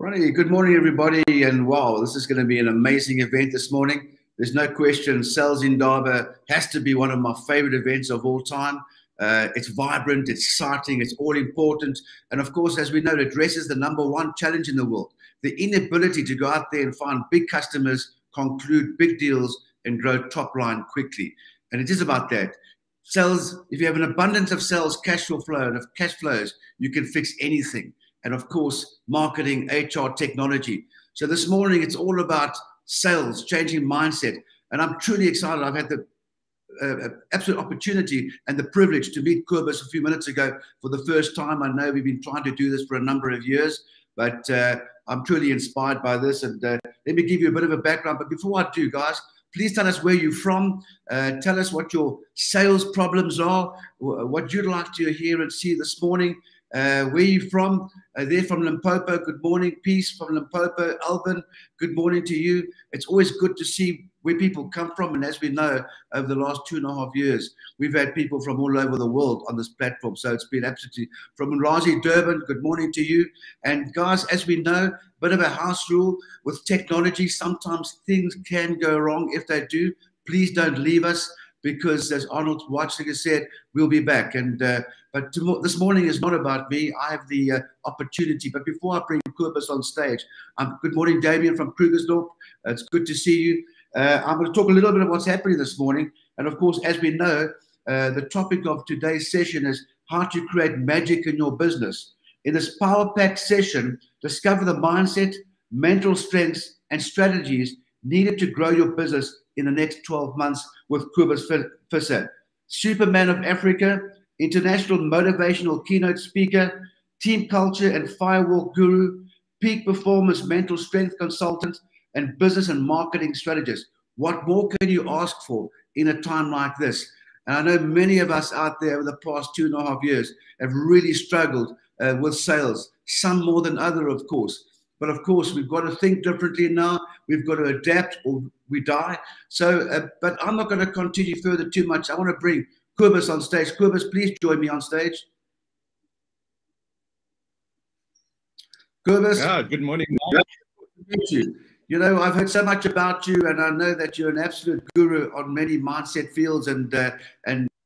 Ronnie, good morning, everybody. And wow, this is going to be an amazing event this morning. There's no question, Sales INDABA has to be one of my favorite events of all time. It's vibrant, it's exciting, it's all important. And of course, as we know, it addresses the #1 challenge in the world, the inability to go out there and find big customers, conclude big deals, and grow top line quickly. And it is about that. Sales, if you have an abundance of sales, cash flow and of cash flows, you can fix anything. And of course, marketing, HR, technology. So this morning, it's all about sales, changing mindset. And I'm truly excited. I've had the absolute opportunity and the privilege to meet Kobus a few minutes ago for the first time. I know we've been trying to do this for a number of years, but I'm truly inspired by this. And let me give you a bit of a background. But before I do, guys, please tell us where you're from. Tell us what your sales problems are, what you'd like to hear and see this morning. Where are you from? They're from Limpopo. Good morning. Peace from Limpopo. Alvin, good morning to you. It's always good to see where people come from. And as we know, over the last 2.5 years, we've had people from all over the world on this platform. So it's been absolutely from Mlazi, Durban. Good morning to you. And guys, as we know, a bit of a house rule with technology. Sometimes things can go wrong. If they do, please don't leave us, because as Arnold Schwarzenegger said, we'll be back. And but this morning is not about me. I have the opportunity. But before I bring Kobus on stage, good morning, Damien from Krugersdorp. It's good to see you. I'm going to talk a little bit about what's happening this morning. And of course, as we know, the topic of today's session is how to create magic in your business. In this power-packed session, discover the mindset, mental strengths, and strategies needed to grow your business in the next 12 months with Kobus Visser, Superman of Africa, international motivational keynote speaker, team culture and firewall guru, peak performance mental strength consultant, and business and marketing strategist. What more can you ask for in a time like this? And I know many of us out there over the past 2.5 years have really struggled with sales, some more than others, of course. But of course, we've got to think differently now. We've got to adapt or we die. So, but I'm not going to continue further too much. I want to bring Kobus on stage. Kobus, please join me on stage. Kobus. Yeah, good morning. Good to meet you. You know, I've heard so much about you, and I know that you're an absolute guru on many mindset fields, and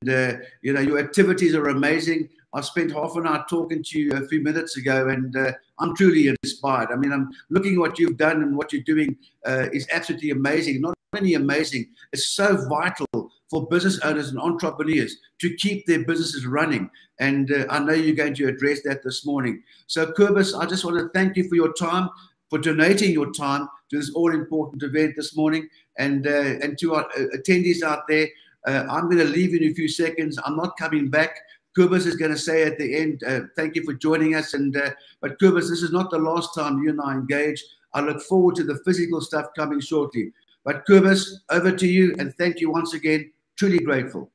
you know, your activities are amazing. I spent half an hour talking to you a few minutes ago, and I'm truly inspired. I mean, I'm looking at what you've done, and what you're doing is absolutely amazing. Not only amazing, it's so vital for business owners and entrepreneurs to keep their businesses running. And I know you're going to address that this morning. So, Kobus, I just want to thank you for your time, for donating your time to this all-important event this morning. And to our attendees out there, I'm going to leave you in a few seconds. I'm not coming back. Kobus is going to say at the end, thank you for joining us. And but Kobus, this is not the last time you and I engage. I look forward to the physical stuff coming shortly. But Kobus, over to you, and thank you once again. Truly grateful.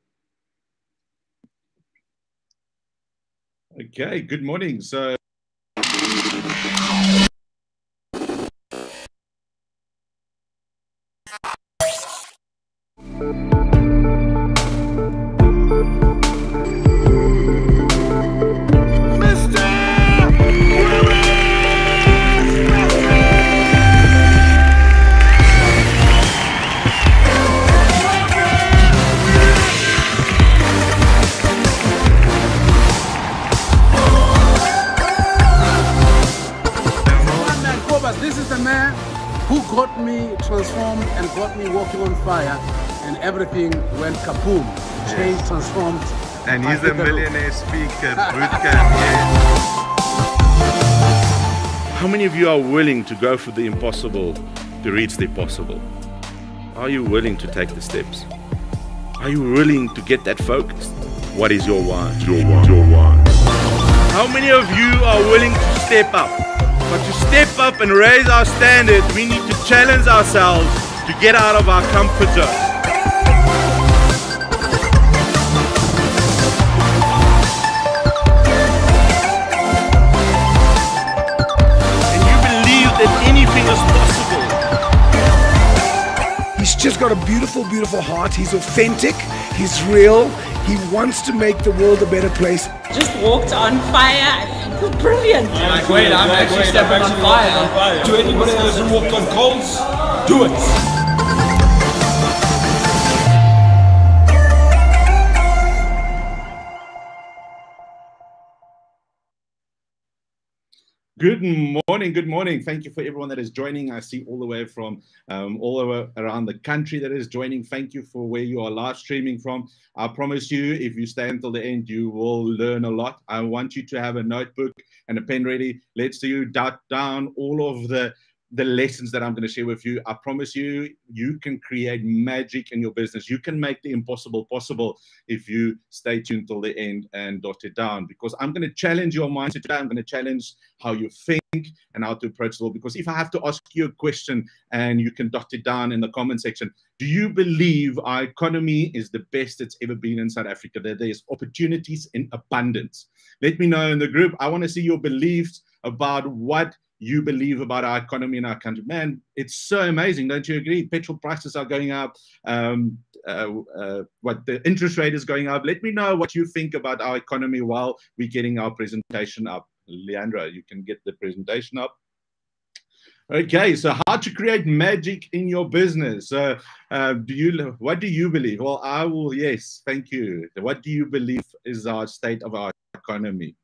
Okay, good morning. So transformed and got me walking on fire, and everything went kaboom. Change transformed. And he's a millionaire speaker, bootcamp. How many of you are willing to go for the impossible to reach the possible? Are you willing to take the steps? Are you willing to get that focused? What is your why? Your why. How many of you are willing to step up? But to step up and raise our standard, we need to challenge ourselves to get out of our comfort zone. And you believe that anything is possible. He's just got a beautiful, beautiful heart. He's authentic. He's real. He wants to make the world a better place. Just walked on fire. It was brilliant. Like, wait, I'm actually stepping on fire. To anybody that hasn't walked on coals, do it. Good morning, good morning. Thank you for everyone that is joining. I see all the way from all over around the country that is joining. Thank you for where you are live streaming from. I promise you, if you stay until the end, you will learn a lot. I want you to have a notebook and a pen ready. Let's jot down all of the lessons that I'm going to share with you. I promise you, you can create magic in your business. You can make the impossible possible if you stay tuned till the end and dot it down, because I'm going to challenge your mindset today. I'm going to challenge how you think and how to approach the world. Because if I have to ask you a question and you can dot it down in the comment section, do you believe our economy is the best it's ever been in South Africa? That there's opportunities in abundance? Let me know in the group. I want to see your beliefs about what you believe about our economy in our country. Man, it's so amazing. Don't you agree? Petrol prices are going up. What the interest rate is going up. Let me know what you think about our economy while we're getting our presentation up. Leandro, you can get the presentation up. Okay, so how to create magic in your business. What do you believe? Well, yes, thank you. What do you believe is our state of our economy?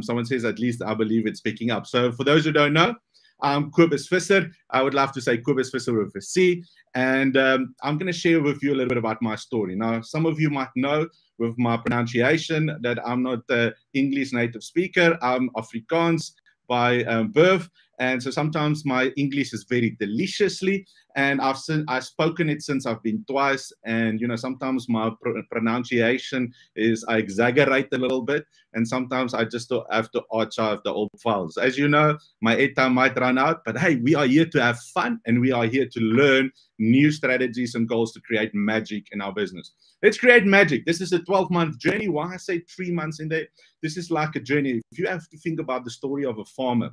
Someone says, at least I believe it's picking up. So for those who don't know, I'm Kobus Visser. I would love to say Kobus Visser with a C. And I'm going to share with you a little bit about my story. Now, some of you might know with my pronunciation that I'm not an English native speaker. I'm Afrikaans by birth. And so sometimes my English is very deliciously, and I've spoken it since I've been twice. And, you know, sometimes my pronunciation is, I exaggerate a little bit. And sometimes I just have to archive the old files. As you know, my airtime might run out, but hey, we are here to have fun, and we are here to learn new strategies and goals to create magic in our business. Let's create magic. This is a 12-month journey. Why I say 3 months in there? This is like a journey. If you have to think about the story of a farmer,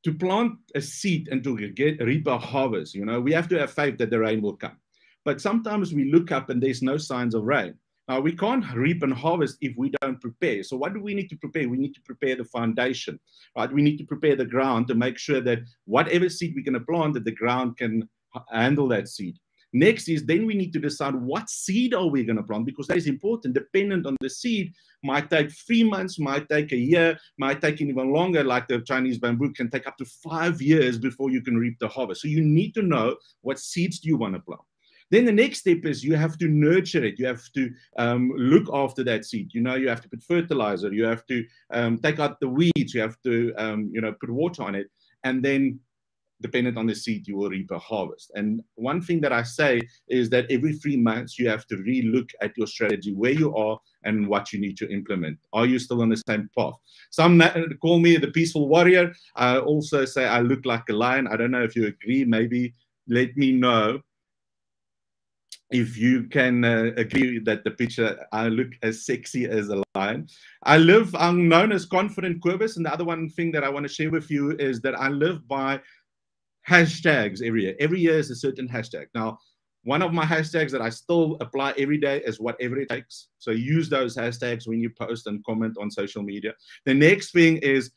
to plant a seed and to reap a harvest, you know, we have to have faith that the rain will come. But sometimes we look up and there's no signs of rain. Now, we can't reap and harvest if we don't prepare. So what do we need to prepare? We need to prepare the foundation, right? We need to prepare the ground to make sure that whatever seed we're going to plant, that the ground can handle that seed. Next is then we need to decide what seed are we going to plant, because that is important. Dependent on the seed, might take 3 months, might take a year, might take even longer, like the Chinese bamboo can take up to 5 years before you can reap the harvest. So you need to know what seeds do you want to plant. Then the next step is you have to nurture it. You have to look after that seed. You know, you have to put fertilizer. You have to take out the weeds. You have to, you know, put water on it. And then dependent on the seed, you will reap a harvest. And one thing that I say is that every 3 months, you have to re-look at your strategy, where you are and what you need to implement. Are you still on the same path? Some call me the peaceful warrior. I also say I look like a lion. I don't know if you agree. Maybe let me know if you can agree that the picture, I look as sexy as a lion. I'm known as Confident Kobus. And the other one thing that I want to share with you is that I live by hashtags every year. Every year is a certain hashtag. Now, one of my hashtags that I still apply every day is whatever it takes. So use those hashtags when you post and comment on social media. The next thing is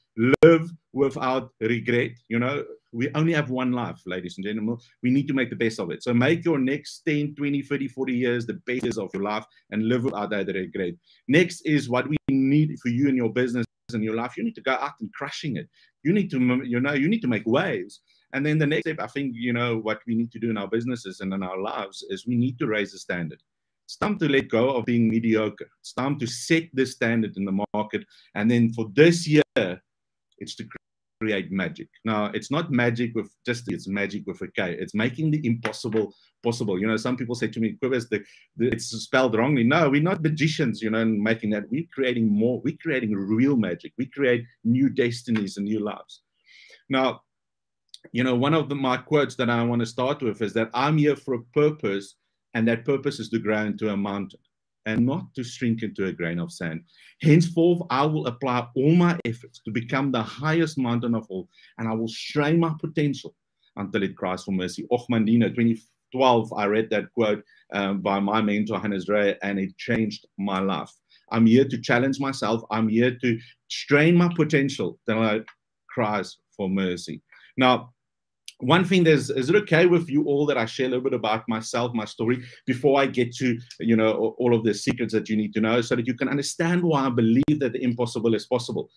live without regret. You know, we only have one life, ladies and gentlemen. We need to make the best of it. So make your next 10, 20, 30, 40 years the best years of your life and live without that regret. Next is what we need for you in your business and your life. You need to go out and crushing it. You need to, you know, you need to make waves. And then the next step, I think, you know, what we need to do in our businesses and in our lives is we need to raise the standard. It's time to let go of being mediocre. It's time to set the standard in the market. And then for this year, it's to create magic. Now, it's not magic with just, it's magic with a K. It's making the impossible possible. You know, some people say to me, Kobus, it's spelled wrongly. No, we're not magicians, you know, in making that. We're creating more. We're creating real magic. We create new destinies and new lives. Now, you know, one of my quotes that I want to start with is that I'm here for a purpose, and that purpose is to grow into a mountain and not to shrink into a grain of sand. Henceforth, I will apply all my efforts to become the highest mountain of all, and I will strain my potential until it cries for mercy. Och Mandino, 2012, I read that quote by my mentor, Hannes Ray, and it changed my life. I'm here to challenge myself. I'm here to strain my potential till I cries for mercy. Now, one thing is it okay with you all that I share a little bit about myself, my story, before I get to, you know, all of the secrets that you need to know, so that you can understand why I believe that the impossible is possible.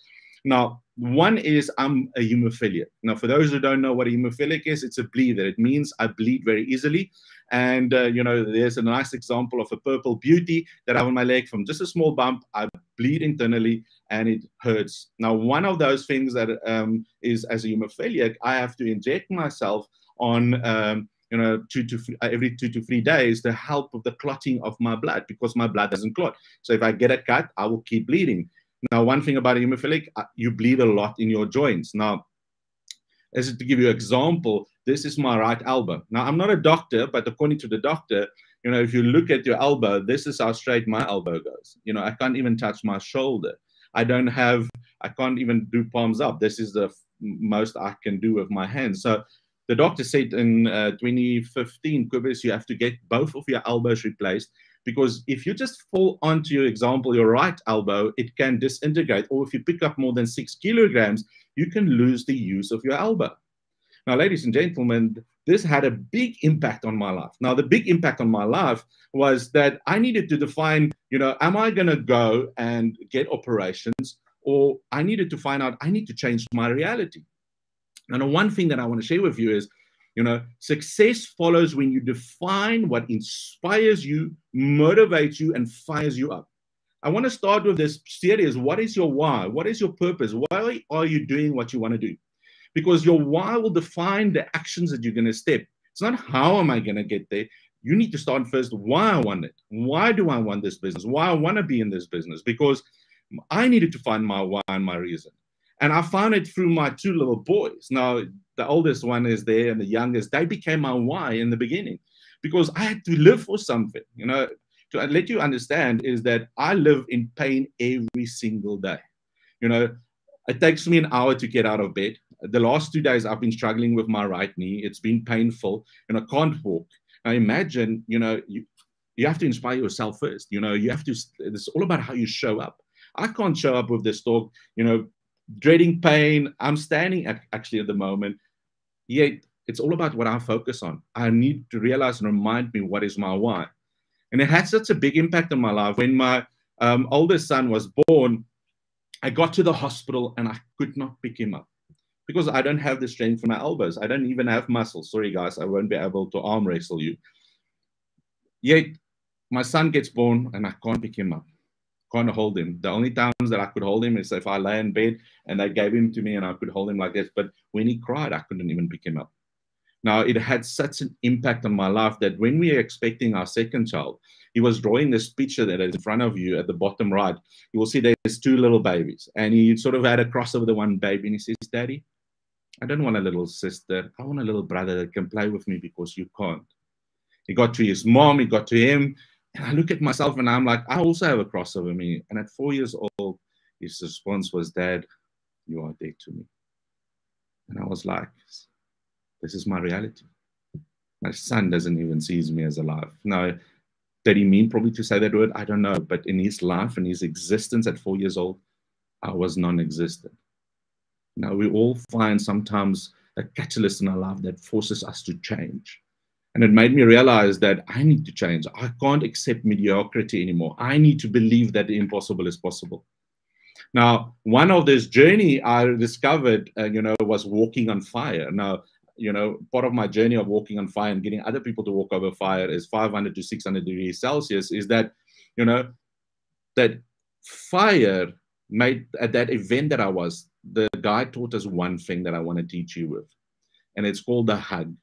Now, one is I'm a hemophiliac. Now, for those who don't know what a hemophiliac is, it's a bleeder. It means I bleed very easily. And, you know, there's a nice example of a purple beauty that I have on my leg from just a small bump. I bleed internally and it hurts. Now, one of those things that is, as a hemophiliac, I have to inject myself on, you know, every 2 to 3 days to help with the clotting of my blood, because my blood doesn't clot. So if I get a cut, I will keep bleeding. Now, one thing about a hemophiliac, you bleed a lot in your joints. Now, as to give you an example, this is my right elbow. Now, I'm not a doctor, but according to the doctor, you know, if you look at your elbow, this is how straight my elbow goes. You know, I can't even touch my shoulder. I can't even do palms up. This is the most I can do with my hands. So the doctor said in 2015, Kobus, you have to get both of your elbows replaced, because if you just fall onto, your example, your right elbow, it can disintegrate. Or if you pick up more than 6 kilograms, you can lose the use of your elbow. Now, ladies and gentlemen, this had a big impact on my life. Now, the big impact on my life was that I needed to define, you know, am I going to go and get operations, or I needed to find out I need to change my reality. And the one thing that I want to share with you is, you know, success follows when you define what inspires you, motivates you, and fires you up. I want to start with this series. What is your why? What is your purpose? Why are you doing what you want to do? Because your why will define the actions that you're going to step. It's not how am I going to get there. You need to start first why I want it. Why do I want this business? Why I want to be in this business? Because I needed to find my why and my reason. And I found it through my 2 little boys. Now, the oldest one is there and the youngest. They became my why in the beginning, because I had to live for something. You know, to let you understand is that I live in pain every single day. You know, it takes me an hour to get out of bed. The last 2 days, I've been struggling with my right knee. It's been painful and I can't walk. Now, imagine, you know, you have to inspire yourself first. You know, you have to, it's all about how you show up. I can't show up with this talk, you know, dreading pain. I'm standing actually at the moment. Yet it's all about what I focus on. I need to realize and remind me what is my why. And it had such a big impact on my life. When my oldest son was born, I got to the hospital and I could not pick him up because I don't have the strength for my elbows. I don't even have muscles. Sorry, guys, I won't be able to arm wrestle you. Yet my son gets born and I can't pick him up. Can't hold him. The only times that I could hold him is if I lay in bed and they gave him to me and I could hold him like this. But when he cried, I couldn't even pick him up. Now, it had such an impact on my life that when we were expecting our second child, he was drawing this picture that is in front of you at the bottom right. You will see there's 2 little babies. And he sort of had a cross over the one baby. And he says, Daddy, I don't want a little sister. I want a little brother that can play with me because you can't. He got to his mom. He got to him. And I look at myself and I'm like, I also have a cross over me. And at 4 years old, his response was, Dad, you are dead to me. And I was like, this is my reality. My son doesn't even see me as alive. Now, did he mean probably to say that word? I don't know. But in his life and his existence at 4 years old, I was non-existent. Now, we all find sometimes a catalyst in our life that forces us to change. And it made me realize that I need to change. I can't accept mediocrity anymore. I need to believe that the impossible is possible. Now, one of this journey I discovered, you know, was walking on fire. Now, you know, part of my journey of walking on fire and getting other people to walk over fire is 500 to 600 degrees Celsius, is that, you know, that fire made, at that event that I was, the guy taught us one thing that I want to teach you with, and it's called the hug.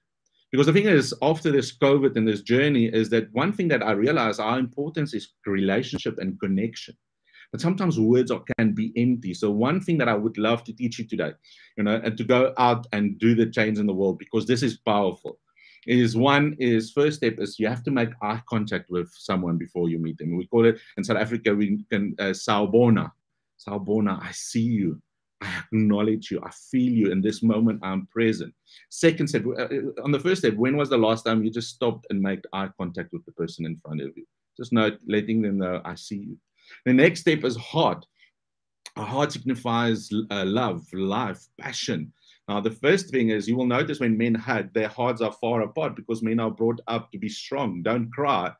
Because the thing is, after this COVID and this journey, is that one thing that I realized our importance is relationship and connection. But sometimes words can be empty. So one thing that I would love to teach you today, you know, and to go out and do the change in the world, because this is powerful, is first step is you have to make eye contact with someone before you meet them. We call it in South Africa, we can sawubona. Sawubona, I see you. I acknowledge you. I feel you. In this moment, I'm present. Second step, on the first step, when was the last time you just stopped and made eye contact with the person in front of you? Just letting them know, I see you. The next step is heart. A heart signifies love, life, passion. Now, the first thing is you will notice when men hug, their hearts are far apart because men are brought up to be strong. Don't cry.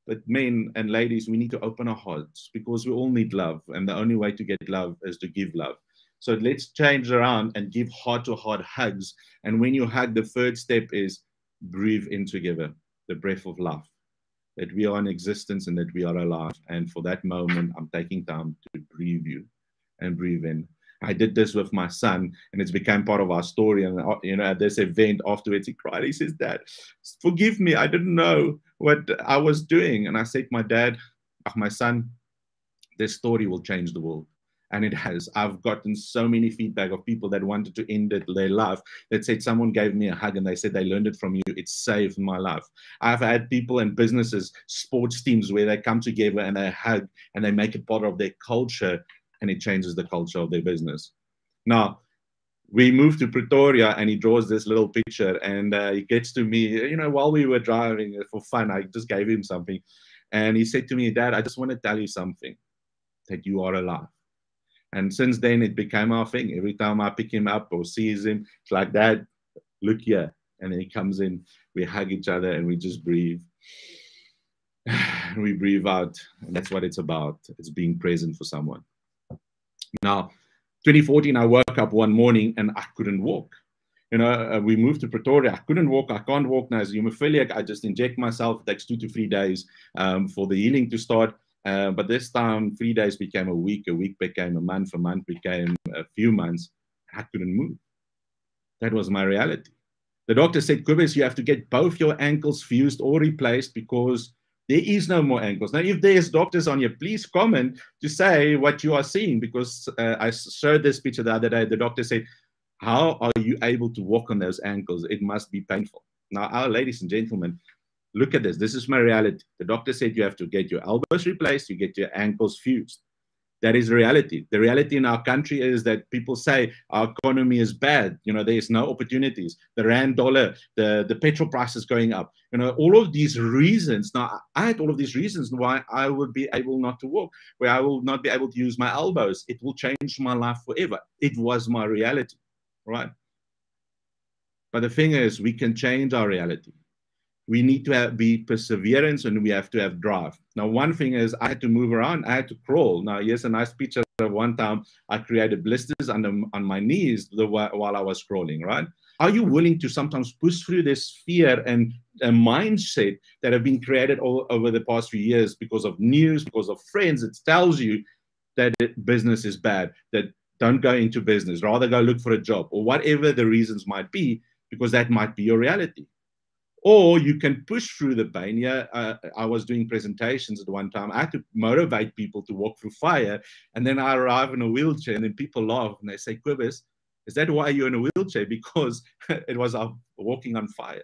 But men and ladies, we need to open our hearts because we all need love. And the only way to get love is to give love. So let's change around and give heart-to-heart hugs. And when you hug, the third step is breathe in together, the breath of life, that we are in existence and that we are alive. And for that moment, I'm taking time to breathe you and breathe in. I did this with my son, and it's become part of our story. And, you know, at this event afterwards, he cried. He says, Dad, forgive me. I didn't know what I was doing. And I said, my dad, my son, this story will change the world. And it has. I've gotten so many feedback of people that wanted to end their life, that said someone gave me a hug and they said they learned it from you. It saved my life. I've had people in businesses, sports teams, where they come together and they hug and they make it part of their culture, and it changes the culture of their business. Now, we moved to Pretoria, and he draws this little picture, and he gets to me, you know, while we were driving for fun, I just gave him something. And he said to me, Dad, I just want to tell you something, that you are alive. And since then, it became our thing. Every time I pick him up or sees him, it's like, Dad, look here. And then he comes in, we hug each other, and we just breathe. We breathe out, and that's what it's about. It's being present for someone. Now, 2014, I woke up one morning, and I couldn't walk. You know, we moved to Pretoria. I couldn't walk. I can't walk now. As a hemophiliac, I just inject myself. It takes 2 to 3 days for the healing to start. But this time, 3 days became a week became a month became a few months. I couldn't move. That was my reality. The doctor said, Kobus, you have to get both your ankles fused or replaced because there is no more ankles. Now, if there's doctors on here, please comment to say what you are seeing, because I showed this picture the other day. The doctor said, how are you able to walk on those ankles? It must be painful. Now, our ladies and gentlemen, look at this. This is my reality. The doctor said you have to get your elbows replaced, you get your ankles fused. That is reality. The reality in our country is that people say our economy is bad. You know, there's no opportunities. The rand dollar, the petrol prices going up. You know, all of these reasons. Now, I had all of these reasons why I would be able not to walk, where I will not be able to use my elbows. It will change my life forever. It was my reality, right? But the thing is, we can change our reality. We need to be perseverance, and we have to have drive. Now, one thing is I had to move around. I had to crawl. Now, here's a nice picture of one time I created blisters on my knees while I was crawling, right? Are you willing to sometimes push through this fear and a mindset that have been created all over the past few years because of news, because of friends? It tells you that business is bad, that don't go into business, rather go look for a job, or whatever the reasons might be, because that might be your reality. Or you can push through the pain. Yeah, I was doing presentations at one time. I had to motivate people to walk through fire. And then I arrive in a wheelchair, and then people laugh and they say, Kobus, is that why you're in a wheelchair? Because it was walking on fire.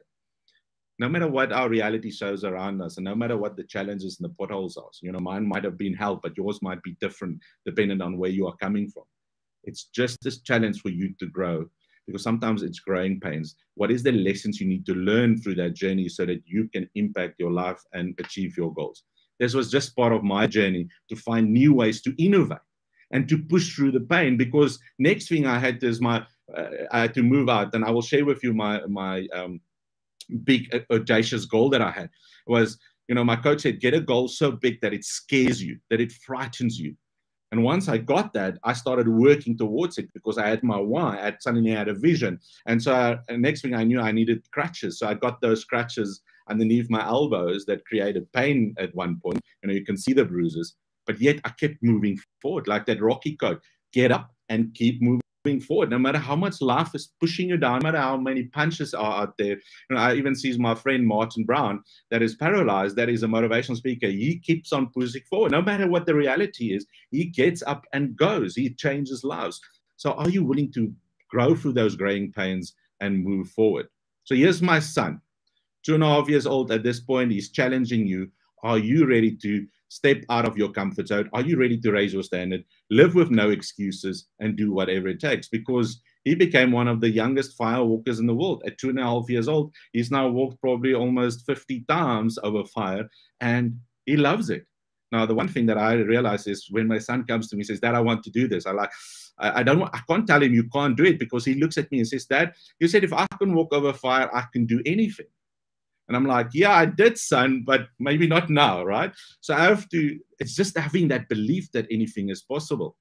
No matter what our reality shows around us, and no matter what the challenges and the potholes are, you know, mine might have been hell, but yours might be different depending on where you are coming from. It's just this challenge for you to grow. Because sometimes it's growing pains. What is the lessons you need to learn through that journey so that you can impact your life and achieve your goals? This was just part of my journey to find new ways to innovate and to push through the pain. Because next thing I had is I had to move out, and I will share with you my big audacious goal that I had was, you know, my coach said, get a goal so big that it scares you, that it frightens you. And once I got that, I started working towards it because I had my why. I suddenly had a vision. And so next thing I knew, I needed crutches. So I got those crutches underneath my elbows that created pain at one point. You know, you can see the bruises. But yet I kept moving forward, like that Rocky quote, get up and keep moving forward. No matter how much life is pushing you down, no matter how many punches are out there. You know, I even see my friend Martin Brown that is paralyzed, that is a motivational speaker. He keeps on pushing forward. No matter what the reality is, he gets up and goes. He changes lives. So are you willing to grow through those growing pains and move forward? So here's my son, 2.5 years old at this point. He's challenging you. Are you ready to Step out of your comfort zone. Are you ready to raise your standard? Live with no excuses and do whatever it takes. Because he became one of the youngest fire walkers in the world. At 2.5 years old, he's now walked probably almost 50 times over fire, and he loves it. Now, the one thing that I realize is when my son comes to me and says, Dad, I want to do this. I can't tell him you can't do it, because he looks at me and says, Dad, you said if I can walk over fire, I can do anything. And I'm like, yeah, I did, son, but maybe not now, right? So I have to, it's just having that belief that anything is possible.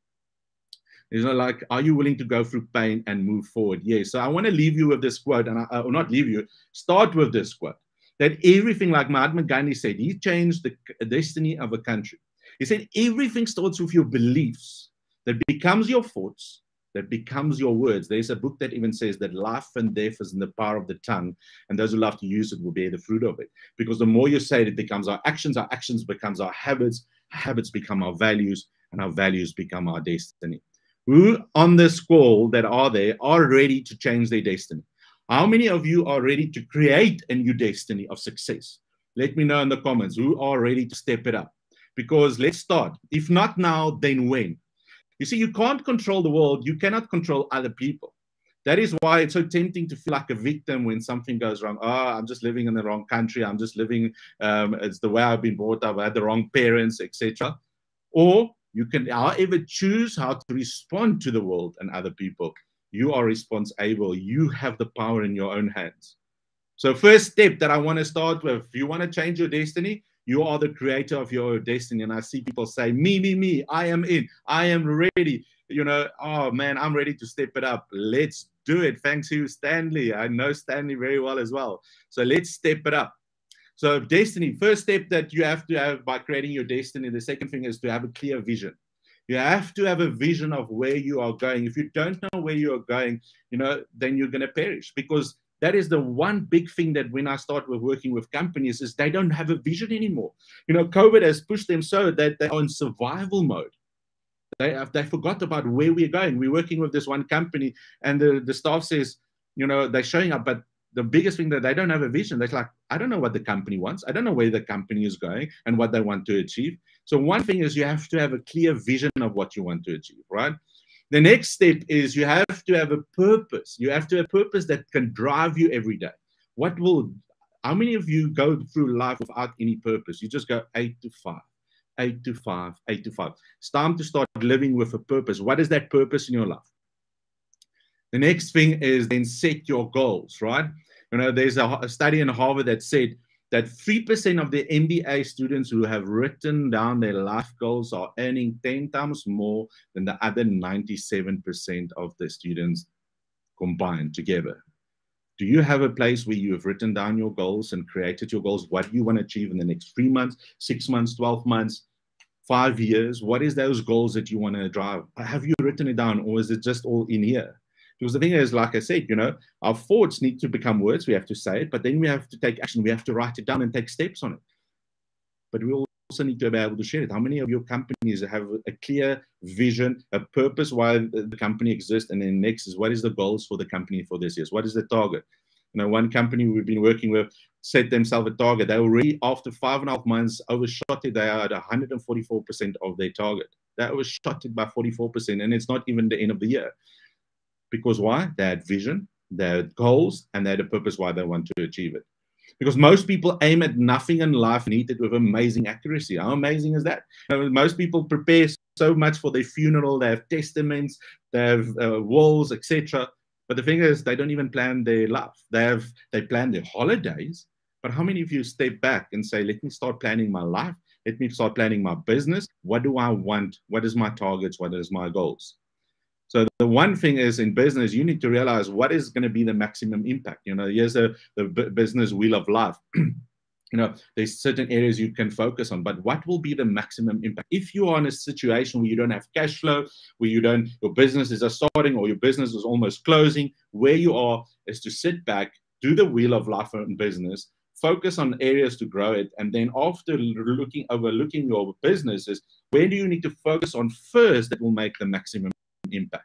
You know, like, are you willing to go through pain and move forward? Yes. So I want to leave you with this quote, and or not leave you, start with this quote, that everything, like Mahatma Gandhi said, he changed the destiny of a country. He said, everything starts with your beliefs, that becomes your thoughts, that becomes your words. There's a book that even says that life and death is in the power of the tongue, and those who love to use it will bear the fruit of it. Because the more you say it, it becomes our actions becomes our habits become our values, and our values become our destiny. Who on this call that are there are ready to change their destiny? How many of you are ready to create a new destiny of success? Let me know in the comments who are ready to step it up. Because let's start. If not now, then when? You see, you can't control the world. You cannot control other people. That is why it's so tempting to feel like a victim when something goes wrong. Oh, I'm just living in the wrong country. I'm just living, it's the way I've been brought up. I had the wrong parents, etc. Or you can, however, choose how to respond to the world and other people. You are responsible. You have the power in your own hands. So first step that I want to start with, if you want to change your destiny, you are the creator of your destiny. And I see people say, me, I am in, I am ready. You know, oh man, I'm ready to step it up. Let's do it. Thanks to you, Stanley. I know Stanley very well as well. So let's step it up. So destiny, first step that you have to have by creating your destiny. The second thing is to have a clear vision. You have to have a vision of where you are going. If you don't know where you are going, you know, then you're going to perish, because that is the one big thing that when I start with working with companies is they don't have a vision anymore. You know, COVID has pushed them so that they're in survival mode. They forgot about where we're going. We're working with this one company, and the staff says, you know, they're showing up, but the biggest thing that they don't have a vision. They're like, I don't know what the company wants. I don't know where the company is going and what they want to achieve. So one thing is you have to have a clear vision of what you want to achieve, right? The next step is you have to have a purpose. You have to have a purpose that can drive you every day. How many of you go through life without any purpose? You just go 8 to 5, 8 to 5, 8 to 5. It's time to start living with a purpose. What is that purpose in your life? The next thing is then set your goals, right? You know, there's a study in Harvard that said that 3% of the MBA students who have written down their life goals are earning 10 times more than the other 97% of the students combined together. Do you have a place where you have written down your goals and created your goals? What do you want to achieve in the next 3 months, 6 months, 12 months, 5 years? What is those goals that you want to drive? Have you written it down, or is it just all in here? Because the thing is, like I said, you know, our thoughts need to become words. We have to say it, but then we have to take action. We have to write it down and take steps on it. But we also need to be able to share it. How many of your companies have a clear vision, a purpose why the company exists? And then next is, what is the goals for the company for this year? What is the target? You know, one company we've been working with set themselves a target. They already, after 5.5 months, overshot it. They are at 144% of their target. They overshot it by 44%, and it's not even the end of the year. Because why? They had vision, they had goals, and they had a purpose why they want to achieve it. Because most people aim at nothing in life and hit it with amazing accuracy. How amazing is that? You know, most people prepare so much for their funeral. They have testaments, they have walls, etc. But the thing is, they don't even plan their life. They plan their holidays. But how many of you step back and say, let me start planning my life. Let me start planning my business. What do I want? What is my targets? What is my goals? So the one thing is, in business, you need to realize what is going to be the maximum impact. You know, here's the business wheel of life. You know, there's certain areas you can focus on, but what will be the maximum impact? If you are in a situation where you don't have cash flow, where your business is starting or your business is almost closing, where you are is to sit back, do the wheel of life in business, focus on areas to grow it, and then after overlooking your businesses, where do you need to focus on first that will make the maximum impact?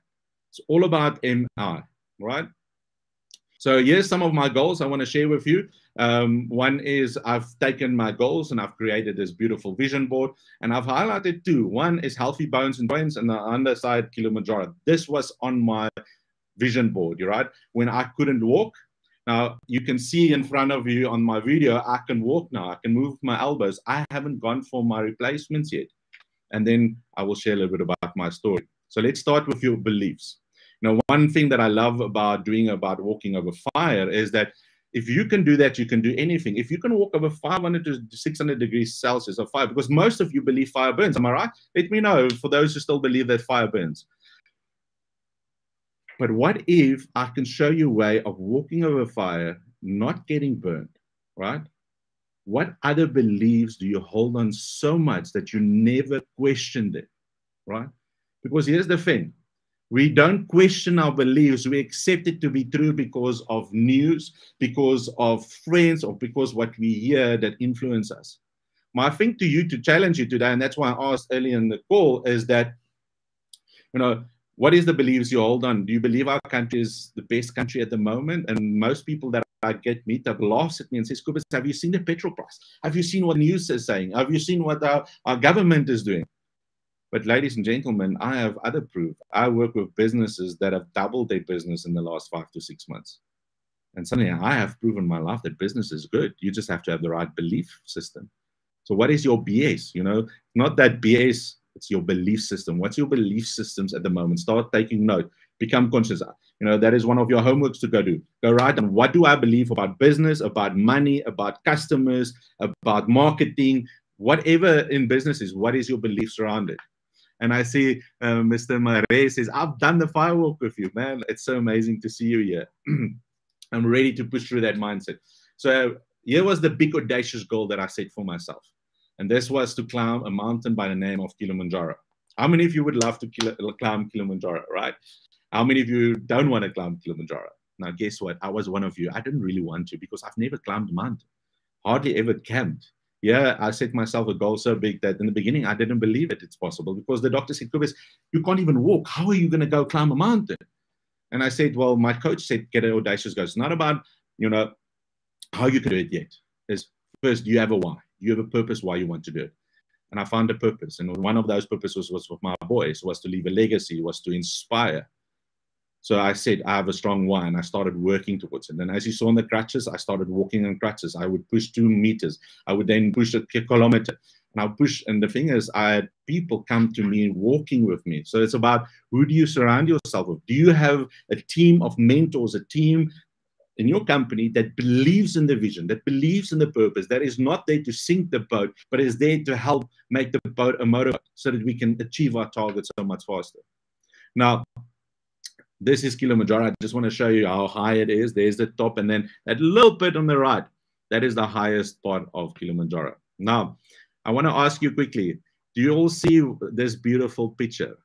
It's all about MI, right? So here's some of my goals I want to share with you. One is I've taken my goals and I've created this beautiful vision board, and I've highlighted two. One is healthy bones and joints, and the other side, Kilimanjaro. This was on my vision board, you're right, when I couldn't walk. Now you can see in front of you on my video, I can walk now. I can move my elbows. I haven't gone for my replacements yet. And then I will share a little bit about my story. So let's start with your beliefs. Now, one thing that I love about walking over fire is that if you can do that, you can do anything. If you can walk over 500 to 600 degrees Celsius of fire, because most of you believe fire burns, am I right? Let me know for those who still believe that fire burns. But what if I can show you a way of walking over fire, not getting burned, right? What other beliefs do you hold on so much that you never questioned it, right? Because here's the thing. We don't question our beliefs. We accept it to be true because of news, because of friends, or because what we hear that influence us. My thing to you, to challenge you today, and that's why I asked earlier in the call, is that, you know, what is the beliefs you hold on? Do you believe our country is the best country at the moment? And most people that I meet up laughs at me and says, Kubus, have you seen the petrol price? Have you seen what the news is saying? Have you seen what our government is doing? But ladies and gentlemen, I have other proof. I work with businesses that have doubled their business in the last 5 to 6 months. And suddenly I have proven in my life that business is good. You just have to have the right belief system. So what is your BS? You know, not that BS, it's your belief system. What's your belief systems at the moment? Start taking note. Become conscious. You know, that is one of your homeworks to go do. Go write down, what do I believe about business, about money, about customers, about marketing, whatever in business is, what is your beliefs around it? And I see Mr. Mare says, I've done the firewalk with you, man. It's so amazing to see you here. I'm ready to push through that mindset. So here was the big audacious goal that I set for myself. And this was to climb a mountain by the name of Kilimanjaro. How many of you would love to climb Kilimanjaro, right? How many of you don't want to climb Kilimanjaro? Now, guess what? I was one of you. I didn't really want to because I've never climbed a mountain. Hardly ever camped. Yeah, I set myself a goal so big that in the beginning, I didn't believe it's possible because the doctor said, Kubus, you can't even walk. How are you going to go climb a mountain? And I said, well, my coach said, get an audacious goal. It's not about, you know, how you can do it yet. It's first, do you have a why? You have a purpose why you want to do it. And I found a purpose. And one of those purposes was with my boys, was to leave a legacy, was to inspire. So I said, I have a strong why, and I started working towards it. And as you saw on the crutches, I started walking on crutches. I would push 2 meters. I would then push a kilometer. And I'll push. And the thing is, I had people come to me walking with me. So it's about, who do you surround yourself with? Do you have a team of mentors, a team in your company that believes in the vision, that believes in the purpose, that is not there to sink the boat, but is there to help make the boat a motor so that we can achieve our targets so much faster? Now, this is Kilimanjaro. I just want to show you how high it is. There's the top, and then that little bit on the right, that is the highest part of Kilimanjaro. Now, I want to ask you quickly, do you all see this beautiful picture?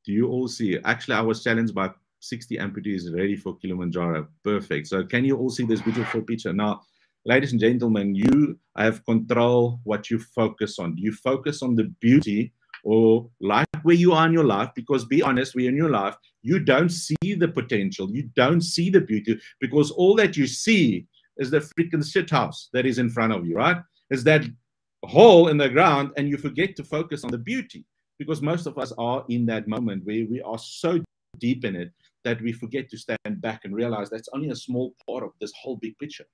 Do you all see it? Actually, I was challenged by 60 amputees ready for Kilimanjaro. Perfect. So can you all see this beautiful picture? Now, ladies and gentlemen, you have control what you focus on. Do you focus on the beauty or like where you are in your life? Because be honest, we're in your life, you don't see the potential. You don't see the beauty because all that you see is the freaking shit house that is in front of you, right? Is that hole in the ground, and you forget to focus on the beauty because most of us are in that moment where we are so deep in it that we forget to stand back and realize that's only a small part of this whole big picture.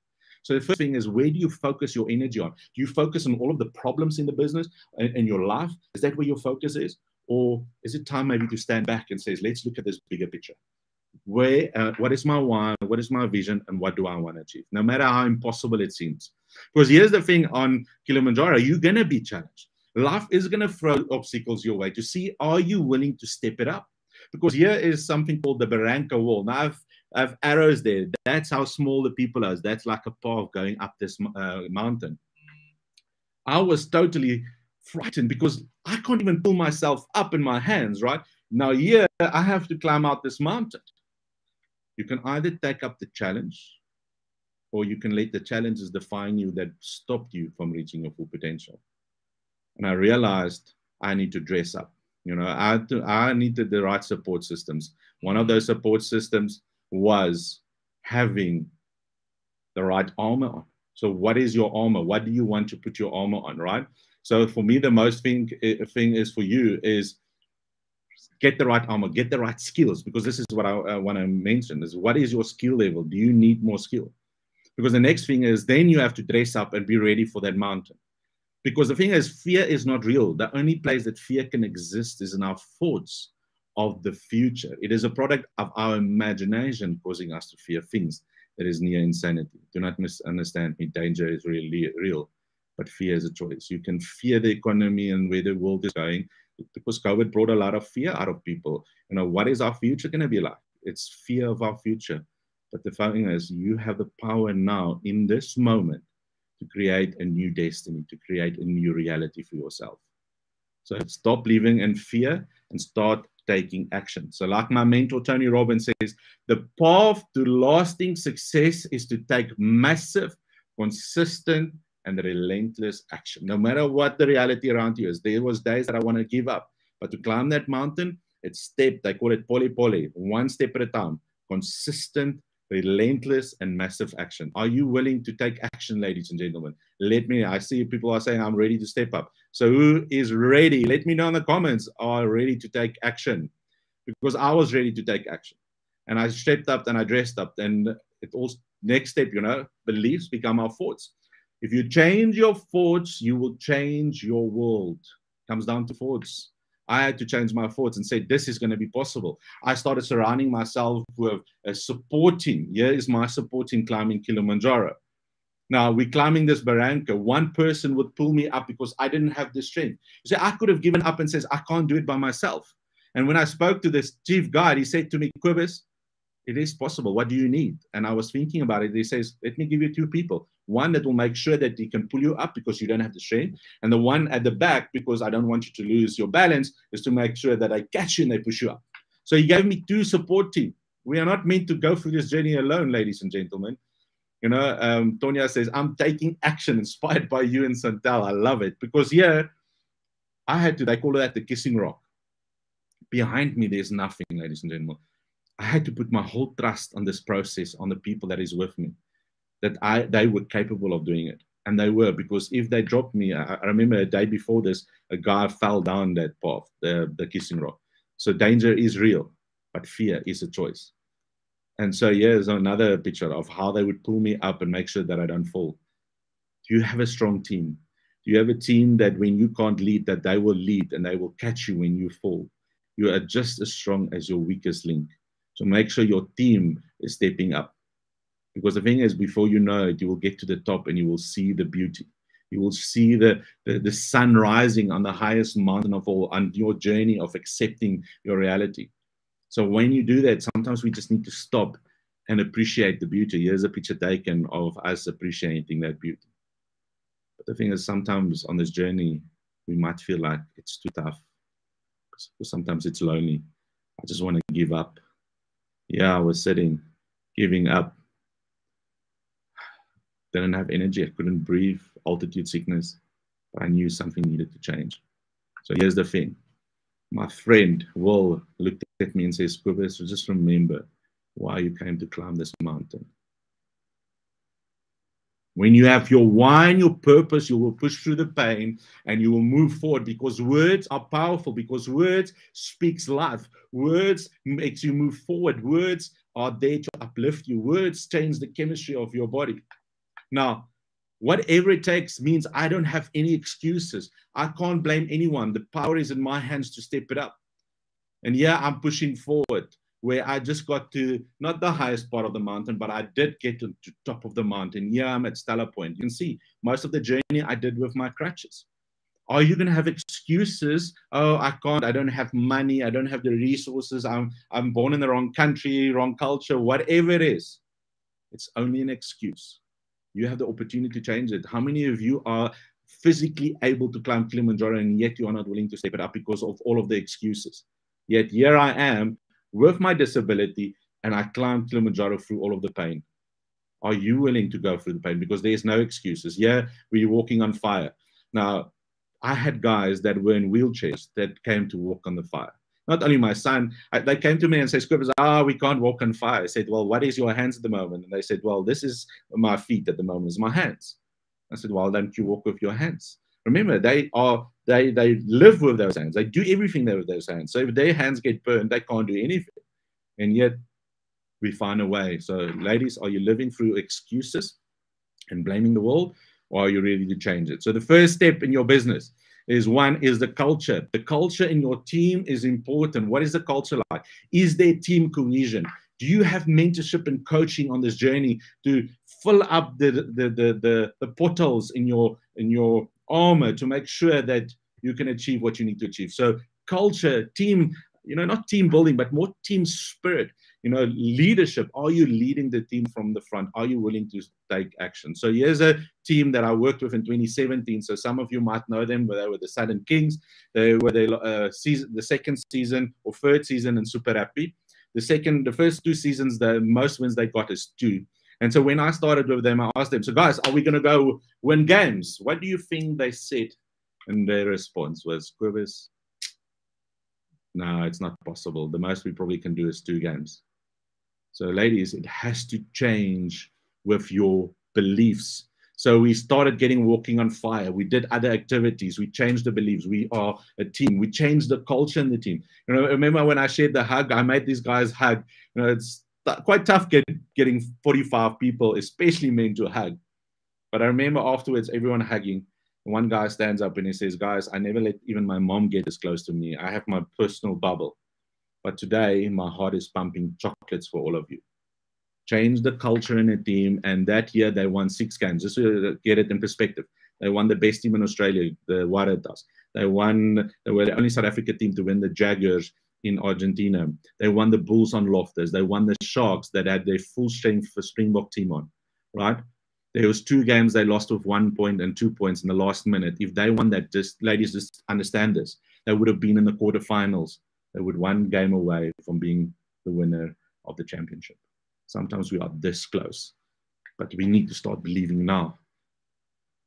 So the first thing is, where do you focus your energy on? Do you focus on all of the problems in the business and your life? Is that where your focus is? Or is it time maybe to stand back and say, let's look at this bigger picture? What is my why? What is my vision? And what do I want to achieve? No matter how impossible it seems. Because here's the thing on Kilimanjaro, you're going to be challenged. Life is going to throw obstacles your way to see, are you willing to step it up? Because here is something called the Barranca Wall. Now, I have arrows there. That's how small the people are. That's like a path going up this mountain. I was totally frightened because I can't even pull myself up in my hands, right? Now here, I have to climb out this mountain. You can either take up the challenge, or you can let the challenges define you that stopped you from reaching your full potential. And I realized I need to dress up. You know, I needed the right support systems. One of those support systems was having the right armor on. So what is your armor? What do you want to put your armor on, right? So for me, the most thing is for you is get the right armor, get the right skills, because this is what I want to mention is what is your skill level? Do you need more skill? Because the next thing is then you have to dress up and be ready for that mountain. Because the thing is, fear is not real. The only place that fear can exist is in our thoughts of the future. It is a product of our imagination causing us to fear things that is near insanity. Do not misunderstand me. Danger is really real, but fear is a choice. You can fear the economy and where the world is going, because COVID brought a lot of fear out of people. You know, what is our future going to be like? It's fear of our future. But the thing is, you have the power now in this moment to create a new destiny, to create a new reality for yourself. So stop living in fear and start taking action. So like my mentor, Tony Robbins says, the path to lasting success is to take massive, consistent, and relentless action. No matter what the reality around you is. There was days that I want to give up, but to climb that mountain, it's step, they call it poly, one step at a time, consistent, relentless, and massive action. Are you willing to take action, ladies and gentlemen? Let me, I see people are saying, I'm ready to step up. So who is ready? Let me know in the comments, are ready to take action? Because I was ready to take action. And I stepped up and I dressed up. And it all, next step, you know, beliefs become our thoughts. If you change your thoughts, you will change your world. Comes down to thoughts. I had to change my thoughts and say, this is going to be possible. I started surrounding myself with a supporting. Here is my support in climbing Kilimanjaro. Now, we're climbing this barranca. One person would pull me up because I didn't have the strength. You see, I could have given up and says, I can't do it by myself. And when I spoke to this chief guide, he said to me, Kobus, it is possible. What do you need? And I was thinking about it. He says, let me give you two people. One that will make sure that he can pull you up because you don't have the strength. And the one at the back, because I don't want you to lose your balance, is to make sure that I catch you and they push you up. So he gave me two support teams. We are not meant to go through this journey alone, ladies and gentlemen. You know, Tonya says, I'm taking action inspired by you and Santal. I love it. Because here, I had to, they call that the kissing rock. Behind me, there's nothing, ladies and gentlemen. I had to put my whole trust on this process, on the people that is with me, that they were capable of doing it. And they were, because if they dropped me, I remember a day before this, a guy fell down that path, the kissing rock. So danger is real, but fear is a choice. And so here's another picture of how they would pull me up and make sure that I don't fall. Do you have a strong team? Do you have a team that when you can't lead, that they will lead and they will catch you when you fall? You are just as strong as your weakest link. So make sure your team is stepping up. Because the thing is, before you know it, you will get to the top and you will see the beauty. You will see the sun rising on the highest mountain of all on your journey of accepting your reality. So when you do that, sometimes we just need to stop and appreciate the beauty. Here's a picture taken of us appreciating that beauty. But the thing is, sometimes on this journey, we might feel like it's too tough. Because sometimes it's lonely. I just want to give up. Yeah, I was sitting, giving up. Didn't have energy. I couldn't breathe, altitude sickness. But I knew something needed to change. So here's the thing. My friend, Will, looked at me and says, Kobus, just remember why you came to climb this mountain. When you have your why and your purpose, you will push through the pain and you will move forward, because words are powerful, because words speaks life. Words makes you move forward. Words are there to uplift you. Words change the chemistry of your body. Now, whatever it takes means I don't have any excuses. I can't blame anyone. The power is in my hands to step it up. And yeah, I'm pushing forward, where I just got to, not the highest part of the mountain, but I did get to the top of the mountain. Yeah, I'm at Stella Point. You can see most of the journey I did with my crutches. Are you going to have excuses? Oh, I can't. I don't have money. I don't have the resources. I'm born in the wrong country, wrong culture, whatever it is. It's only an excuse. You have the opportunity to change it. How many of you are physically able to climb Kilimanjaro and yet you are not willing to step it up because of all of the excuses? Yet here I am with my disability and I climbed Kilimanjaro through all of the pain. Are you willing to go through the pain? Because there's no excuses. Yeah, we're walking on fire. Now, I had guys that were in wheelchairs that came to walk on the fire. Not only my son, they came to me and said, Scribbers, we can't walk on fire. I said, well, what is your hands at the moment? And they said, well, this is my feet at the moment, is my hands. I said, well, don't you walk with your hands? Remember, they live with those hands. They do everything with those hands. So if their hands get burned, they can't do anything. And yet we find a way. So ladies, are you living through excuses and blaming the world, or are you ready to change it? So the first step in your business is the culture. The culture in your team is important. What is the culture like? Is there team cohesion? Do you have mentorship and coaching on this journey to fill up the potholes in your armor to make sure that you can achieve what you need to achieve? So culture, team, not team building, but more team spirit. Leadership. Are you leading the team from the front? Are you willing to take action? So here's a team that I worked with in 2017. So some of you might know them, but they were the Southern Kings. They were the second season or third season in Super Happy. The first 2 seasons, the most wins they got is 2. And so when I started with them, I asked them, so guys, are we going to go win games? What do you think they said? And their response was, Scribbers, no, it's not possible. The most we probably can do is 2 games. So ladies, it has to change with your beliefs. So we started walking on fire. We did other activities. We changed the beliefs. We are a team. We changed the culture in the team. Remember when I shared the hug, I made these guys hug. It's quite tough getting 45 people, especially men, to hug. But I remember afterwards, everyone hugging. One guy stands up and he says, guys, I never let even my mom get as close to me. I have my personal bubble. But today, my heart is pumping chocolates for all of you. Change the culture in a team. And that year, they won 6 games. Just to get it in perspective. They won the best team in Australia, the Waratahs. They were the only South Africa team to win the Jaguars in Argentina. They won the Bulls on Loftus. They won the Sharks that had their full strength for Springbok team on, right? There was 2 games they lost with 1 point and 2 points in the last minute. If they won that, ladies, just understand this. They would have been in the quarterfinals. They would 1 game away from being the winner of the championship. Sometimes we are this close, but we need to start believing now.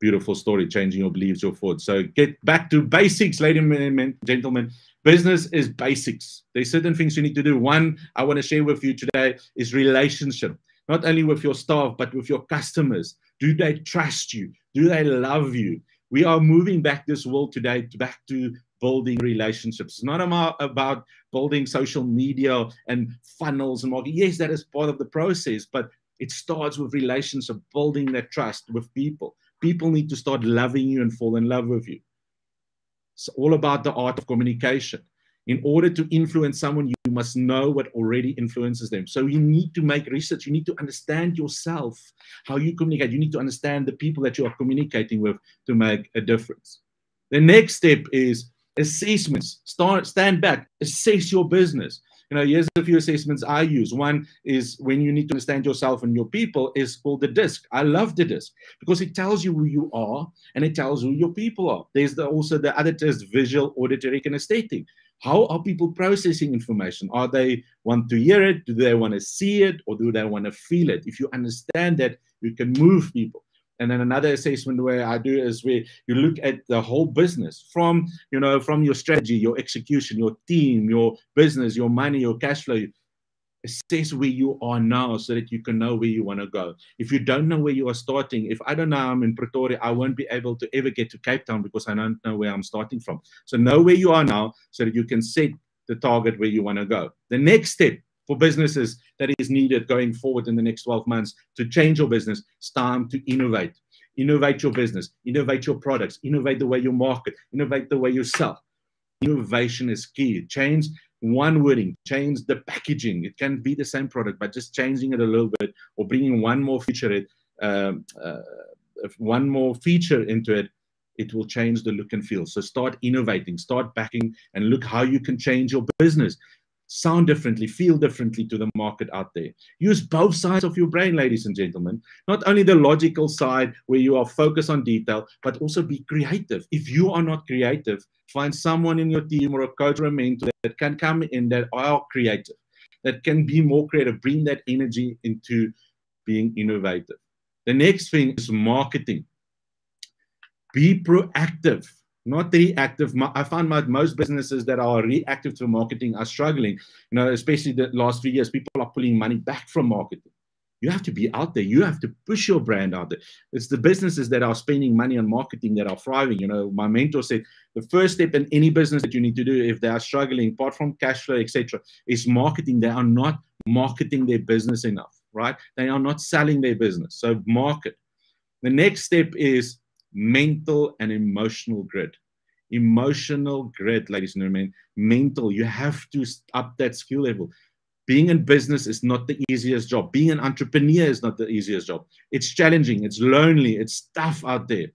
Beautiful story, changing your beliefs, your thoughts. So get back to basics, ladies and gentlemen. Business is basics. There's certain things you need to do. One I want to share with you today is relationship. Not only with your staff, but with your customers. Do they trust you? Do they love you? We are moving back this world today back to building relationships. It's not about building social media and funnels and marketing. Yes, that is part of the process, but it starts with relationship, building that trust with people. People need to start loving you and fall in love with you. It's all about the art of communication. In order to influence someone, you must know what already influences them. So you need to make research. You need to understand yourself, how you communicate. You need to understand the people that you are communicating with to make a difference. The next step is assessments. Stand back, assess your business. Here's a few assessments I use. One is when you need to understand yourself and your people is called the DISC. I love the DISC because it tells you who you are and it tells who your people are. There's also the other test, visual, auditory, and aesthetic. How are people processing information? Are they want to hear it? Do they want to see it? Or do they want to feel it? If you understand that, you can move people. And then another assessment where I do is where you look at the whole business from your strategy, your execution, your team, your business, your money, your cash flow. Assess where you are now so that you can know where you want to go. If you don't know where you are starting, if I don't know I'm in Pretoria, I won't be able to ever get to Cape Town because I don't know where I'm starting from. So know where you are now so that you can set the target where you want to go. The next step for businesses that is needed going forward in the next 12 months to change your business, it's time to innovate. Innovate your business, innovate your products, innovate the way you market, innovate the way you sell. Innovation is key. Change one wording, change the packaging. It can be the same product, but just changing it a little bit or bringing one more feature into it, it will change the look and feel. So start innovating, start backing, and look how you can change your business. Sound differently, feel differently to the market out there. Use both sides of your brain, ladies and gentlemen. Not only the logical side where you are focused on detail, but also be creative. If you are not creative, find someone in your team or a coach or a mentor that can come in that are creative, that can be more creative, bring that energy into being innovative. The next thing is marketing. Be proactive. not reactive. I find most businesses that are reactive to marketing are struggling. You know, especially the last 3 years, people are pulling money back from marketing. You have to be out there. You have to push your brand out there. It's the businesses that are spending money on marketing that are thriving. You know, my mentor said the first step in any business that you need to do if they are struggling, apart from cash flow, etc., is marketing. They are not marketing their business enough, right? They are not selling their business. So market. The next step is mental and emotional grit. Emotional grit, ladies and gentlemen. Mental, you have to up that skill level. Being in business is not the easiest job. Being an entrepreneur is not the easiest job. It's challenging, it's lonely, it's tough out there.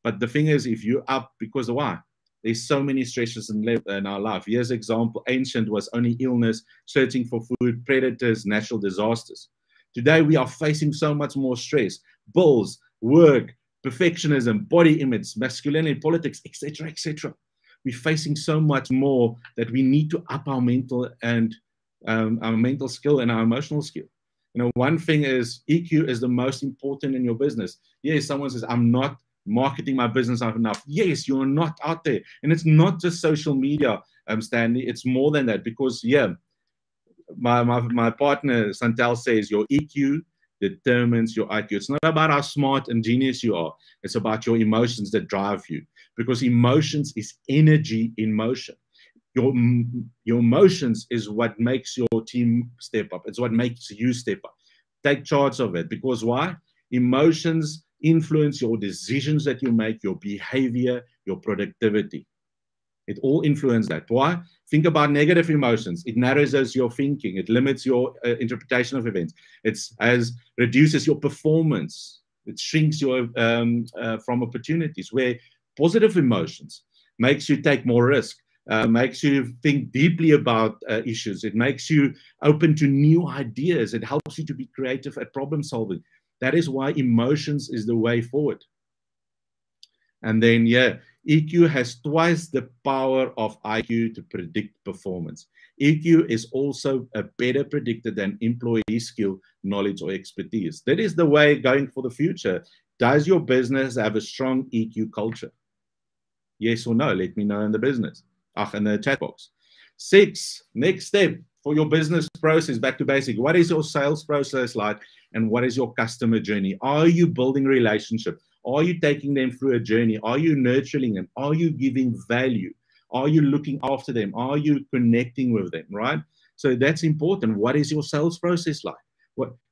But the thing is, if you're up, because why? There's so many stresses in our life. Here's an example. Ancient was only illness, searching for food, predators, natural disasters. Today, we are facing so much more stress. Bills, work, perfectionism, body image, masculinity, politics, etc., etc. We're facing so much more that we need to up our mental and our mental skill and our emotional skill. You know, one thing is EQ is the most important in your business. Yes, someone says, I'm not marketing my business enough. Yes, you're not out there. And it's not just social media, Stanley. It's more than that because, yeah, my partner, Santel, says your EQ determines your IQ. It's not about how smart and genius you are. It's about your emotions that drive you because emotions is energy in motion. Your emotions is what makes your team step up. It's what makes you step up. Take charge of it because why? Emotions influence your decisions that you make, your behavior, your productivity. It all influences that. Why? Think about negative emotions. It narrows your thinking. It limits your interpretation of events. It reduces your performance. It shrinks your from opportunities. Where positive emotions makes you take more risk. Makes you think deeply about issues. It makes you open to new ideas. It helps you to be creative at problem solving. That is why emotions is the way forward. And then, yeah, EQ has twice the power of IQ to predict performance. EQ is also a better predictor than employee skill, knowledge, or expertise. That is the way going for the future. Does your business have a strong EQ culture? Yes or no? Let me know in the business. In the chat box. 6, next step for your business process, back to basic. What is your sales process like and what is your customer journey? Are you building relationship? Are you taking them through a journey? Are you nurturing them? Are you giving value? Are you looking after them? Are you connecting with them, right? So that's important. What is your sales process like?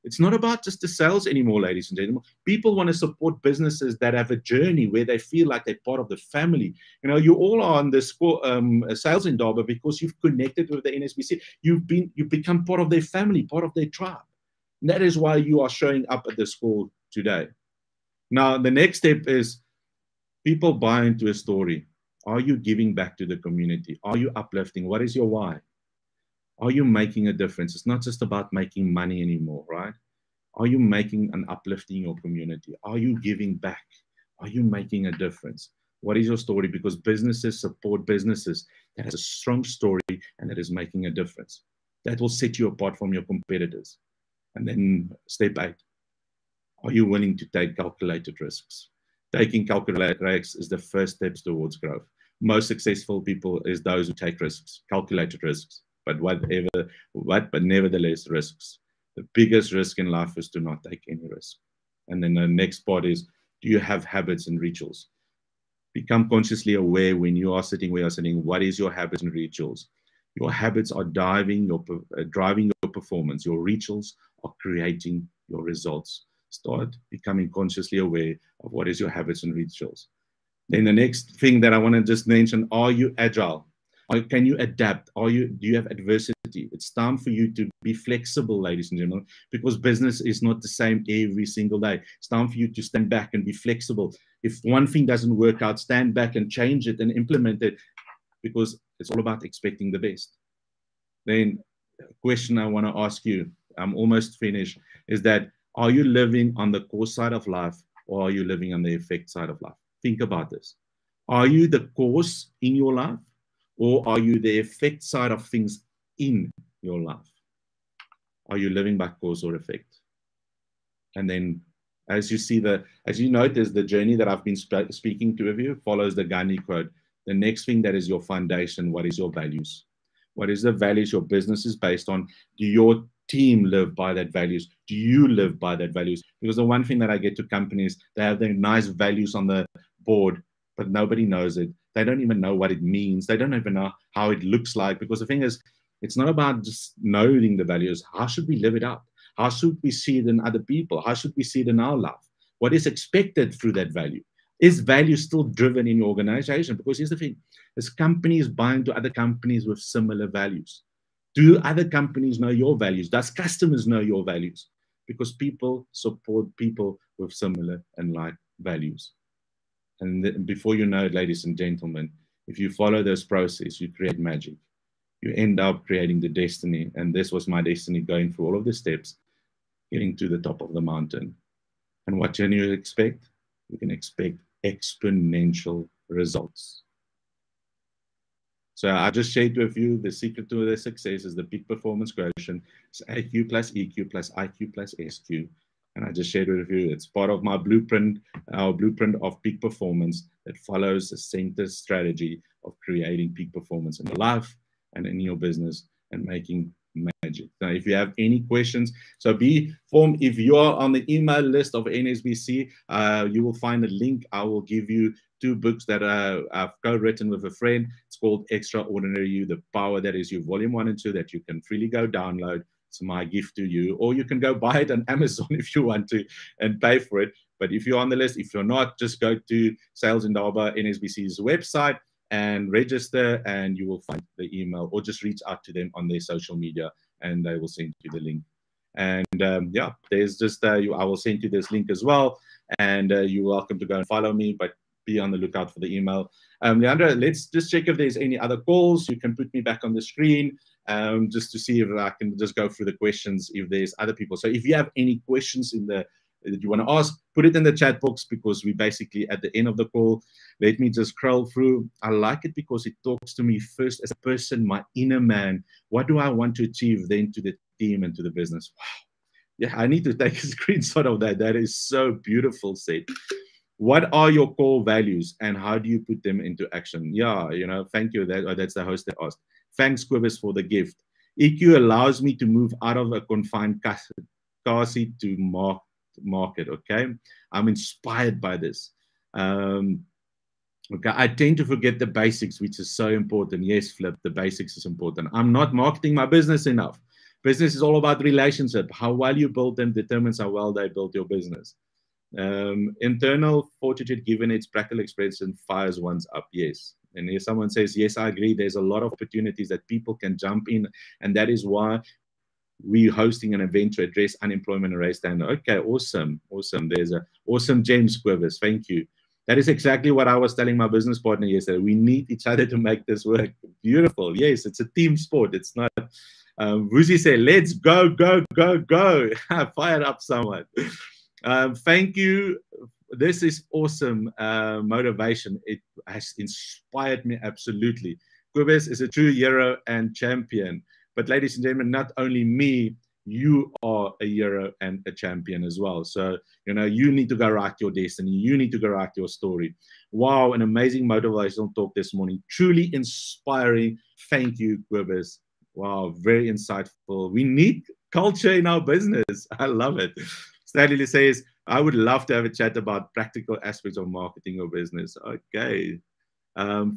It's not about just the sales anymore, ladies and gentlemen. People want to support businesses that have a journey where they feel like they're part of the family. You know, you all are on the sales INDABA because you've connected with the NSBC. You've become part of their family, part of their tribe. And that is why you are showing up at the school today. Now, the next step is people buy into a story. Are you giving back to the community? Are you uplifting? What is your why? Are you making a difference? It's not just about making money anymore, right? Are you making an uplifting your community? Are you giving back? Are you making a difference? What is your story? Because businesses support businesses that has a strong story and that is making a difference. That will set you apart from your competitors. And then step 8, are you willing to take calculated risks? Taking calculated risks is the first steps towards growth. Most successful people is those who take risks, calculated risks. But nevertheless, risks. The biggest risk in life is to not take any risk. And then the next part is, do you have habits and rituals? Become consciously aware when you are sitting where you're sitting. What is your habits and rituals? Your habits are driving your performance. Your rituals are creating your results. Start becoming consciously aware of what is your habits and rituals. Then the next thing that I want to just mention, are you agile? Can you adapt? Do you have adversity? It's time for you to be flexible, ladies and gentlemen, because business is not the same every single day. It's time for you to stand back and be flexible. If one thing doesn't work out, stand back and change it and implement it, because it's all about expecting the best. Then a question I want to ask you, I'm almost finished, is that are you living on the cause side of life or are you living on the effect side of life? Think about this. Are you the cause in your life? Or are you the effect side of things in your life? Are you living by cause or effect? And then as you notice, the journey that I've been speaking to of you follows the Gandhi quote, The next thing that is your foundation, what is your values? What is the values your business is based on? Do your team live by that values? Do you live by that values? Because the one thing that I get to companies, they have their nice values on the board, but nobody knows it. They don't even know what it means. They don't even know how it looks like. Because the thing is, it's not about just knowing the values. How should we live it up? How should we see it in other people? How should we see it in our life? What is expected through that value? Is value still driven in your organization? Because here's the thing, is companies buying to other companies with similar values? Do other companies know your values? Does customers know your values? Because people support people with similar and like values. And before you know it, ladies and gentlemen, if you follow this process, you create magic. You end up creating the destiny. And this was my destiny, going through all of the steps, getting to the top of the mountain. And what can you expect? You can expect exponential results. So I just shared with you the secret to the success is the peak performance quotient. It's IQ plus EQ plus IQ plus SQ. And I just shared with you, it's part of my blueprint, our blueprint of peak performance that follows the center strategy of creating peak performance in your life and in your business and making magic. Now, if you have any questions, so be informed. If you are on the email list of NSBC, you will find a link. I will give you 2 books that I've co-written with a friend. It's called Extraordinary You, The Power That Is You, Volume 1 and 2, that you can freely go download. It's my gift to you, or you can go buy it on Amazon if you want to and pay for it. But if you're on the list, if you're not, just go to Sales INDABA NSBC's website and register, and you will find the email, or just reach out to them on their social media and they will send you the link. And yeah, there's just I will send you this link as well, and you're welcome to go and follow me, but be on the lookout for the email. Leandra, let's just check if there's any other calls. You can put me back on the screen just to see if I can just go through the questions if there's other people. So if you have any questions that you want to ask, put it in the chat box, because we basically at the end of the call. Let me just scroll through. I like it because it talks to me first as a person, my inner man. What do I want to achieve, then to the team and to the business? Wow. Yeah, I need to take a screenshot of that. That is so beautiful said. What are your core values and how do you put them into action? Yeah, you know, thank you. That's the host that asked. Thanks, Quibus, for the gift. EQ allows me to move out of a confined car seat to market, okay? I'm inspired by this. Okay, I tend to forget the basics, which is so important. Yes, Flip, the basics is important. I'm not marketing my business enough. Business is all about relationship. How well you build them determines how well they build your business. Internal fortitude, given its practical expression, fires ones up. Yes. And if someone says, yes, I agree, there's a lot of opportunities that people can jump in. And that is why we're hosting an event to address unemployment and raise standard. Okay, awesome. Awesome. There's a awesome James Quivers. Thank you. That is exactly what I was telling my business partner yesterday. We need each other to make this work. Beautiful. Yes, it's a team sport. It's not. Vuzi said, let's go, go, go, go. Fire up someone. Thank you. This is awesome motivation. It has inspired me absolutely. Quibes is a true hero and champion. But ladies and gentlemen, not only me, you are a hero and a champion as well. So, you know, you need to go write your destiny. You need to go write your story. Wow, an amazing motivational talk this morning. Truly inspiring. Thank you, Quibes. Wow, very insightful. We need culture in our business. I love it. Stanley says, I would love to have a chat about practical aspects of marketing or business. Okay.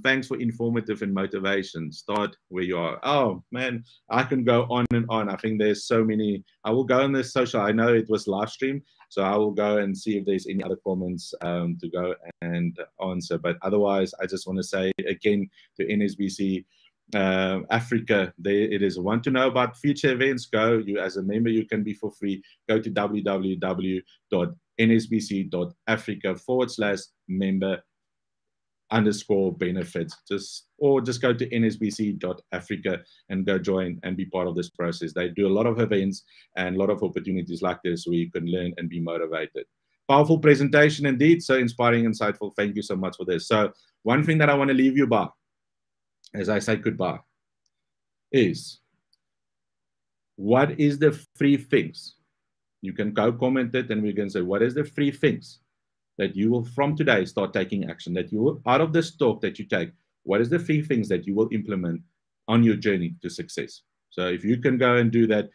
Thanks for informative and motivation. Start where you are. Oh, man, I can go on and on. I think there's so many. I will go on this social. I know it was live stream, so I will go and see if there's any other comments to go and answer. But otherwise, I just want to say again to NSBC Africa, it is want to know about future events. Go. You as a member, you can be for free. Go to www.nsbc.africa/member_benefits. Just go to nsbc.africa and go join and be part of this process. They do a lot of events and a lot of opportunities like this where you can learn and be motivated. Powerful presentation indeed. So inspiring, insightful. Thank you so much for this. So one thing that I want to leave you by, as I say goodbye, is what is the 3 things? You can go comment it and we can say, what is the 3 things that you will from today start taking action, that you will, out of this talk that you take, What is the 3 things that you will implement on your journey to success? So if you can go and do that,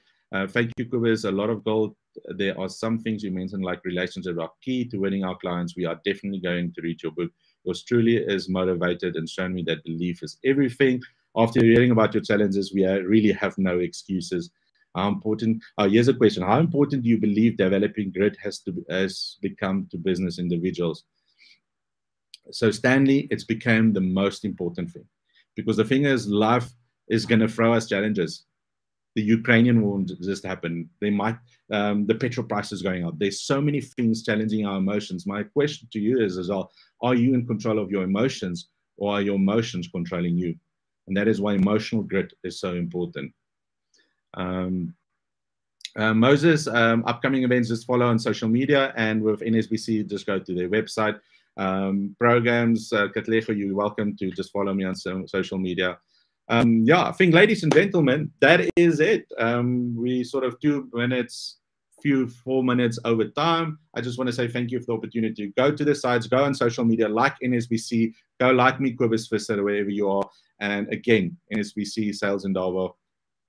thank you, Kobus. A lot of gold. There are some things you mentioned, like relationships are key to winning our clients. We are definitely going to read your book. Yours truly is motivated and shown me that belief is everything. After hearing about your challenges, we really have no excuses. How important? Here's a question. How important do you believe developing grit has become to business individuals? So Stanley, it's become the most important thing, because the thing is, life is going to throw us challenges. The Ukrainian war just happened. They might, the petrol prices going up. There's so many things challenging our emotions. My question to you is as well, are you in control of your emotions, or are your emotions controlling you? And that is why emotional grit is so important. Moses, upcoming events, just follow on social media, and with NSBC, just go to their website. Programs, Katlejo, you're welcome to just follow me on social media. Yeah, I think, ladies and gentlemen, that is it. We sort of 2 minutes, 4 minutes over time. I just want to say thank you for the opportunity. Go to the sites, go on social media, like NSBC, go like me, Kobus Visser, wherever you are. And again, NSBC, Sales Indaba,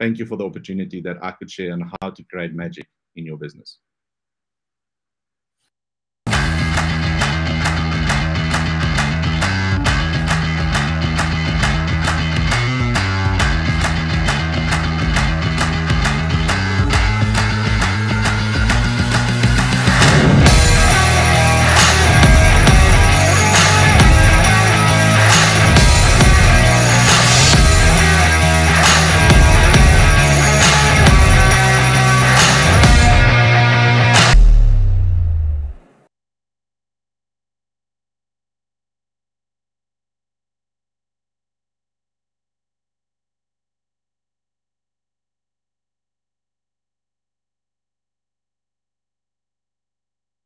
thank you for the opportunity that I could share on how to create magic in your business.